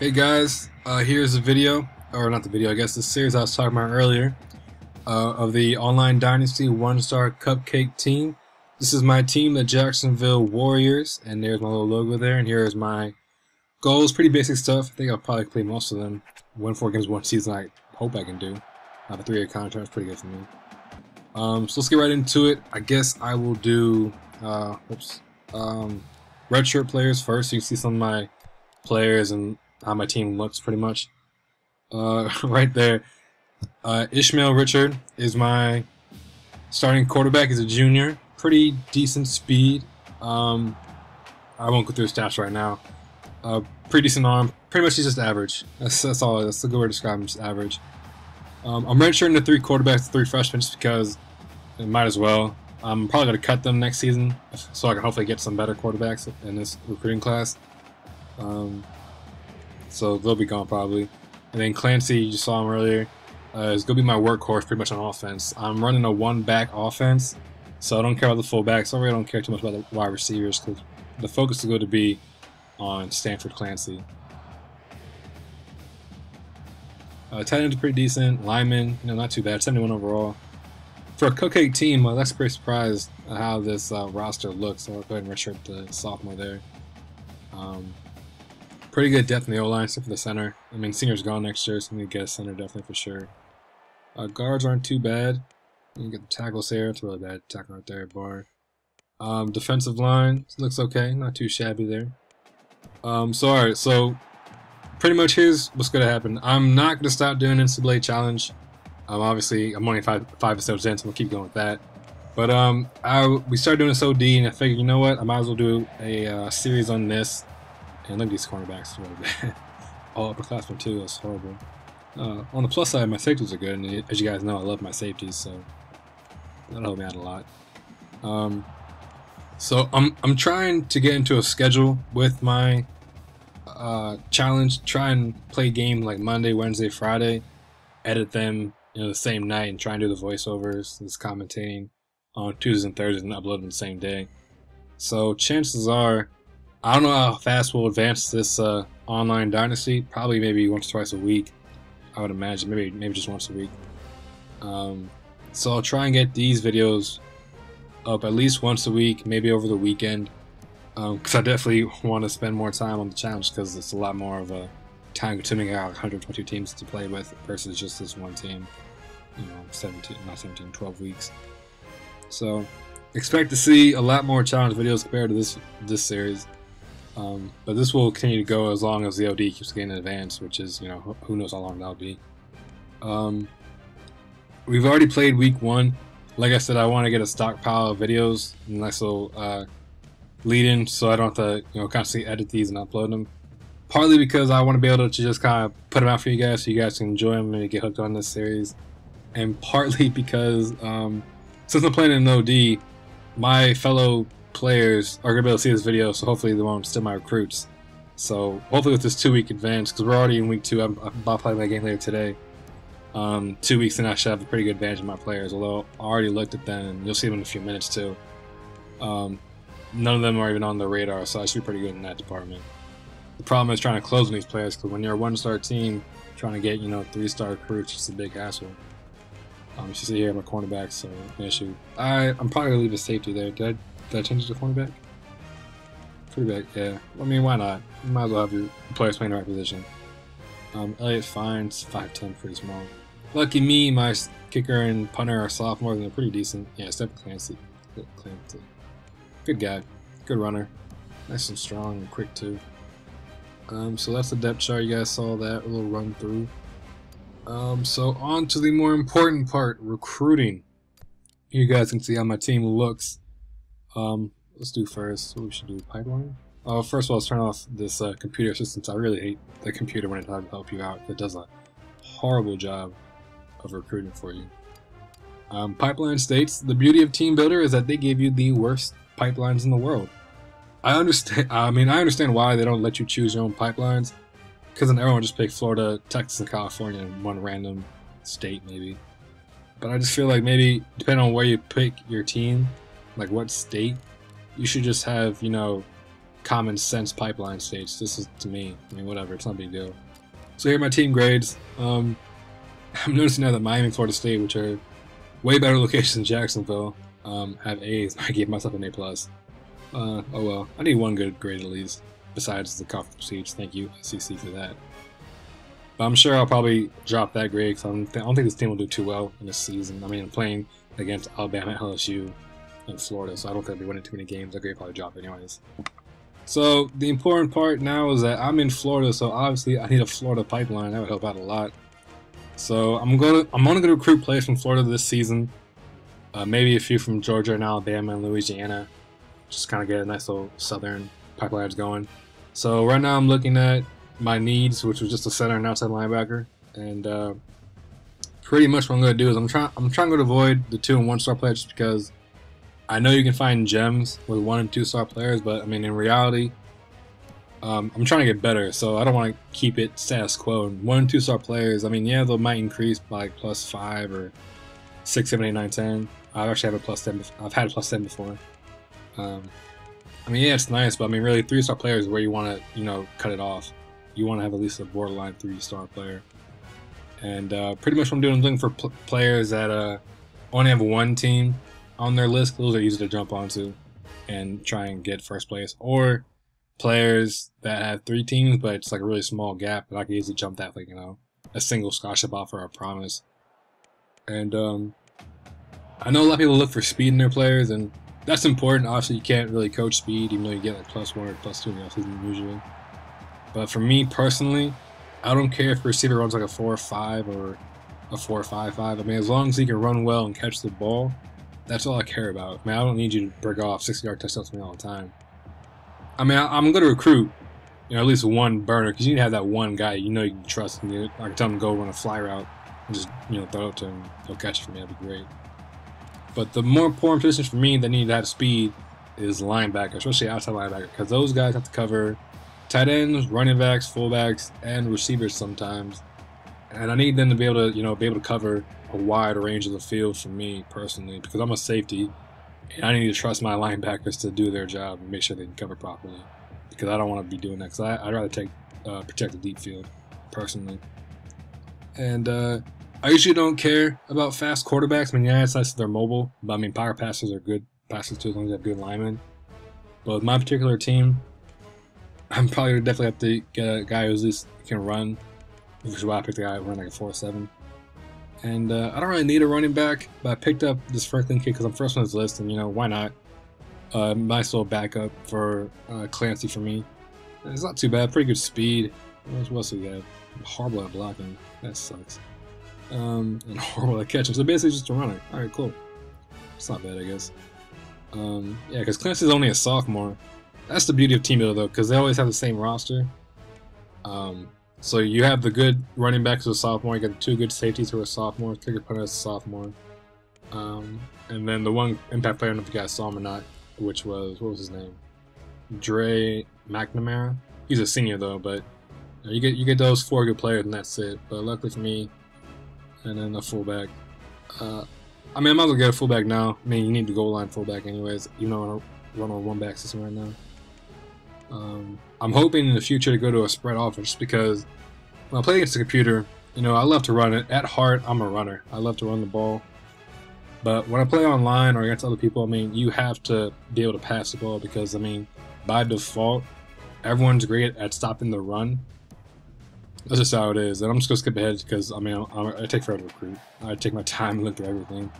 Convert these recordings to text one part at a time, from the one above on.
Hey guys, here's a video, or not the video, I guess the series I was talking about earlier, of the Online Dynasty 1-star Cupcake team. This is my team, the Jacksonville Warriors, and there's my little logo there, and here's my goals, pretty basic stuff. I think I'll probably play most of them. Win 4 games one season, I hope I can do. I have a 3-year contract, it's pretty good for me. So let's get right into it. I guess I will do, redshirt players first, so you can see some of my players and how my team looks pretty much. Right there, Ishmael Richard is my starting quarterback. He's a junior, pretty decent speed. I won't go through his stats right now. Pretty decent arm. Pretty much he's just average. That's all. That's a good way to describe him. Just average. I'm redshirting the 3 quarterbacks, 3 freshmen, just because it might as well. I'm probably going to cut them next season so I can hopefully get some better quarterbacks in this recruiting class. So they'll be gone probably. And then Clancy, you just saw him earlier, is going to be my workhorse pretty much on offense. I'm running a 1-back offense, so I don't care about the fullbacks. I really don't care too much about the wide receivers because the focus is going to be on Stanford Clancy. Tight end's pretty decent. Lineman, not too bad. 71 overall. For a Cupcake team, I was actually pretty surprised at how this roster looks. So I'll go ahead and redshirt the sophomore there. Pretty good depth in the O-line, except for the center. I mean, Singer's gone next year, so I'm going to get a center definitely for sure. Guards aren't too bad. You get the tackles here. It's a really bad tackle right there, bar. Defensive line looks okay. Not too shabby there. Alright, so pretty much here's what's going to happen. I'm not going to stop doing NCAA Challenge. Obviously, I'm only five episodes in, so we'll keep going with that. But we started doing this OD, and I figured, you know what? I might as well do a series on this. And look at these cornerbacks, really bad. All upperclassmen too, that's horrible. On the plus side, my safeties are good, and as you guys know, I love my safeties, so that'll help me out a lot. So I'm trying to get into a schedule with my challenge. Try and play game like Monday, Wednesday, Friday. Edit them the same night, and try and do the voiceovers, this commentating on Tuesdays and Thursdays, and upload them the same day. So chances are, I don't know how fast we'll advance this online dynasty. Probably maybe once or twice a week, I would imagine. Maybe just once a week. So I'll try and get these videos up at least once a week, maybe over the weekend. Because I definitely want to spend more time on the challenge because it's a lot more of a time-consuming. I got 120 teams to play with versus just this one team. 12 weeks. So expect to see a lot more challenge videos compared to this series. But this will continue to go as long as the OD keeps getting advanced, which is, who knows how long that'll be. We've already played week 1. Like I said, I want to get a stockpile of videos, a nice little lead in, so I don't have to, constantly edit these and upload them. Partly because I want to be able to just kind of put them out for you guys, so you guys can enjoy them and get hooked on this series. And partly because, since I'm playing in an OD, my fellow players are going to be able to see this video, so hopefully they won't steal my recruits. So hopefully with this 2-week advance, because we're already in week 2, I'm about to play my game later today. 2 weeks in, I should have a pretty good advantage of my players, although I already looked at them, and you'll see them in a few minutes too. None of them are even on the radar, so I should be pretty good in that department. The problem is trying to close on these players, because when you're a 1-star team, trying to get 3-star recruits is a big hassle. You should see here my cornerbacks, so an issue. I'm probably going to leave a safety there. Did I change it to cornerback? Pretty big, yeah. I mean, why not? You might as well have your players playing the right position. Elliott Fines, 5'10", pretty small. Lucky me, my kicker and punter are sophomores, and they're pretty decent. Yeah, except Clancy. Good guy. Good runner. Nice and strong and quick, too. So that's the depth chart. You guys saw that. A little run through. So on to the more important part, recruiting. You guys can see how my team looks. Let's do first. What we should do, pipeline? First of all, let's turn off this computer assistance. I really hate the computer when it tries to help you out. It does a horrible job of recruiting for you. Pipeline states, the beauty of Team Builder is that they give you the worst pipelines in the world. I understand why they don't let you choose your own pipelines, because then everyone just pick Florida, Texas, and California in one random state maybe. But I just feel like maybe, depending on where you pick your team, like what state, you should just have, common sense pipeline stage. This is, to me, I mean, whatever, it's not a big deal. So here are my team grades. I'm noticing now that Miami and Florida State, which are way better locations than Jacksonville, have A's. I gave myself an A+. Oh well, I need one good grade at least, besides the conference prestige. Thank you, SEC, for that. But I'm sure I'll probably drop that grade because I don't think this team will do too well in this season. I mean, I'm playing against Alabama, LSU, and Florida, so I don't think I'll be winning too many games. That grade probably drop anyways. So the important part now is that I'm in Florida, so obviously I need a Florida pipeline. That would help out a lot. So I'm only gonna recruit players from Florida this season. Maybe a few from Georgia and Alabama and Louisiana. Just kind of get a nice little southern pipelines going. So right now I'm looking at my needs, which was just a center and outside linebacker, and pretty much what I'm going to do is I'm trying to avoid the 2- and 1-star players just because I know you can find gems with 1- and 2-star players, but I mean in reality, I'm trying to get better, so I don't want to keep it status quo. 1- and 2-star players, I mean, yeah, they might increase by like +5 or 6, 7, 8, 9, 10. I've actually had a +10. I've had a +10 before. I mean, yeah, it's nice, but I mean, really, 3-star players is where you want to, you know, cut it off. You want to have at least a borderline 3-star player. And pretty much what I'm doing, I'm looking for players that only have one team on their list. Those are easy to jump onto and try and get first place. Or players that have 3 teams, but it's like a really small gap, and I can easily jump that, like, you know, a single scholarship offer, I promise. And I know a lot of people look for speed in their players, and that's important. Obviously, you can't really coach speed, even though you get like +1 or +2 in the offseason usually. But for me personally, I don't care if a receiver runs like a 4.5 or a 4.55. I mean, as long as he can run well and catch the ball, that's all I care about. I mean, I don't need you to break off 60-yard touchdowns for me all the time. I mean, I'm going to recruit, you know, at least one burner, because you need to have that one guy you know you can trust. And I can tell him to go run a fly route and just, you know, throw it to him. He'll catch it for me. That'd be great. But the more important position for me that need to have speed is linebacker, especially outside linebacker, because those guys have to cover tight ends, running backs, fullbacks, and receivers sometimes. And I need them to be able to, you know, cover a wide range of the field for me personally, because I'm a safety, and I need to trust my linebackers to do their job and make sure they can cover properly. Because I don't want to be doing that, because I'd rather protect the deep field personally. And I usually don't care about fast quarterbacks. I mean, yeah, it's nice that they're mobile, but I mean, power passers are good passers too, as long as they have good linemen. But with my particular team, I'm probably definitely have to get a guy who at least can run, which is why I picked a guy who ran like a 4.7. And I don't really need a running back, but I picked up this Franklin kid because I'm first on his list, and you know, why not? Nice little backup for Clancy for me. It's not too bad, pretty good speed. What else do we got? Horrible at blocking, that sucks. And horrible at catching, so basically just a runner. Alright, cool. It's not bad, I guess. Yeah, because Clancy's only a sophomore. That's the beauty of Team Builder, though, because they always have the same roster. So you have the good running backs as a sophomore, you got the 2 good safeties who are sophomores, kicker punter as a sophomore. And then the one impact player, I don't know if you guys saw him or not, which was, what was his name? Dre McNamara. He's a senior, though, but you get those 4 good players, and that's it. But luckily for me, and then a fullback. I mean, I might as well get a fullback now. I mean, you need the goal line fullback anyways, even though I run on 1-back system right now. I'm hoping in the future to go to a spread offense because when I play against the computer, you know, I love to run it. At heart, I'm a runner. I love to run the ball. But when I play online or against other people, I mean, you have to be able to pass the ball because, I mean, by default, everyone's great at stopping the run. That's just how it is. And I'm just going to skip ahead because, I mean, I take forever to recruit. I take my time and look through everything.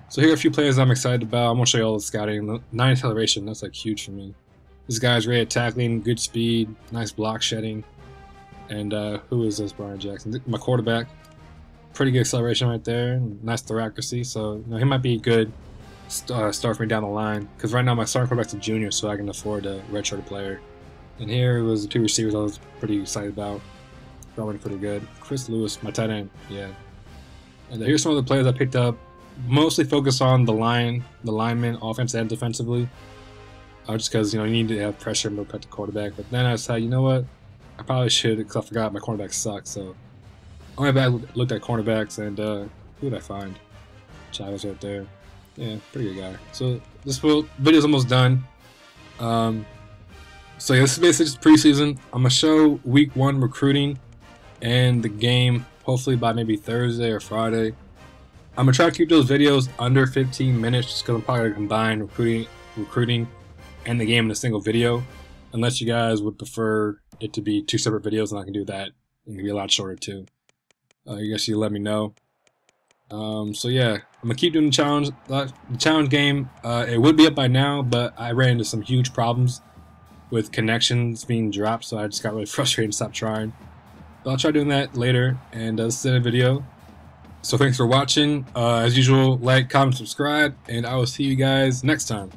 So here are a few players I'm excited about. I'm going to show you all the scouting. 9 acceleration, that's like huge for me. This guy's great at tackling, good speed, nice block shedding. And who is this, Brian Jackson? My quarterback. Pretty good acceleration right there. Nice thoracic. So you know, he might be a good start for me down the line. Because right now my starting quarterback's a junior, so I can afford a redshirt player. And here was the 2 receivers I was pretty excited about. Probably pretty good. Chris Lewis, my tight end. Yeah. And here's some of the players I picked up. Mostly focused on the linemen, offense and defensively. Just because, you know, you need to have pressure and protect the quarterback. But then I decided, you know what? I probably should, because I forgot my cornerback sucks. So I went back, looked at cornerbacks, and who did I find? Chavez right there. Yeah, pretty good guy. So this video's almost done. So yeah, this is basically just preseason. I'm gonna show week 1 recruiting and the game hopefully by maybe Thursday or Friday. I'm gonna try to keep those videos under 15 minutes just because I'm probably gonna combine recruiting and the game in a single video. Unless you guys would prefer it to be 2 separate videos, and I can do that. It can be a lot shorter too. I guess you let me know. So yeah, I'm gonna keep doing the challenge. The challenge game, it would be up by now, but I ran into some huge problems with connections being dropped, so I just got really frustrated and stopped trying. But I'll try doing that later, and this is the video. So thanks for watching. As usual, like, comment, subscribe, and I will see you guys next time.